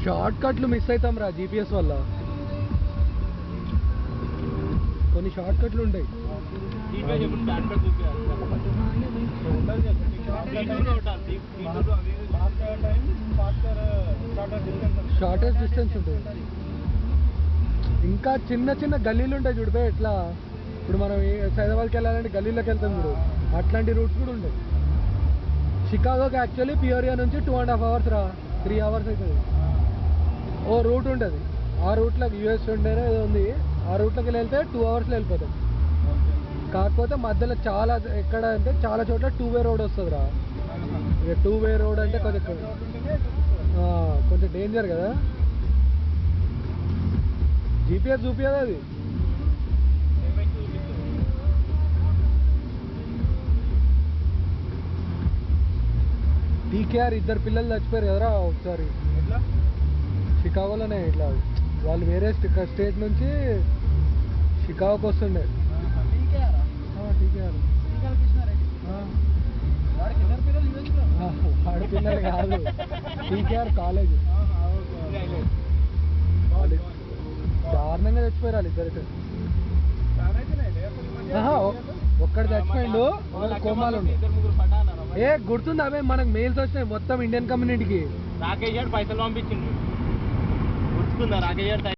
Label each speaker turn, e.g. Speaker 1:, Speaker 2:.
Speaker 1: Short కట్లు miss అవుతాం రా జీపీఎస్ వల్ల. కొన్ని షార్ట్ కట్లు ఉంటాయి. షార్టెస్ట్ డిస్టెన్స్ ఉంటుంది. ఇంకా చిన్న చిన్న గల్లీలు ఉంటాయి చూడిపే. ఎట్లా ఇప్పుడు మనం హైదరాబాద్కి వెళ్ళాలంటే గల్లీలోకి వెళ్తాం చూడు, అట్లాంటి రూట్స్ కూడా ఉంటాయి. షికాగోకి యాక్చువల్లీ పియోరియా నుంచి 2.5 hours రా, 3 hours అవుతుంది. ఓ రూట్ ఉంటుంది, ఆ రూట్లోకి యూఎస్ ఉండేనే ఏదో ఉంది, ఆ రూట్లోకి వెళ్తే 2 hours వెళ్ళిపోతాం. కాకపోతే మధ్యలో చాలా ఎక్కడ అంటే చాలా చోట్ల 2-way రోడ్ వస్తుంది రా. ఇక 2-way రోడ్ అంటే కొంచెం డేంజర్ కదా. జీపీఎస్ చూపించదు అది. టీకేఆర్ 2 పిల్లలు చచ్చిపోయారు కదరా ఒకసారి షికాగోలోనే. ఇట్లా వాళ్ళు వేరే స్టేట్ నుంచి షికాగోకి వస్తుండే. టీకేఆర్ వాడి పిల్లలు కాదు, టీకేఆర్ కాలేజ్. దారుణంగా చచ్చిపోయారు వాళ్ళు ఇద్దరైతే. ఒక్కడు చచ్చిపోయిండు, కోమాలు గుర్తుంది. అవే మనకు మెయిల్స్ వచ్చినాయి మొత్తం ఇండియన్ కమ్యూనిటీకి.
Speaker 2: రాకేష్ పైసలు పంపించిండు, గుర్తుకుందా రాకేష్?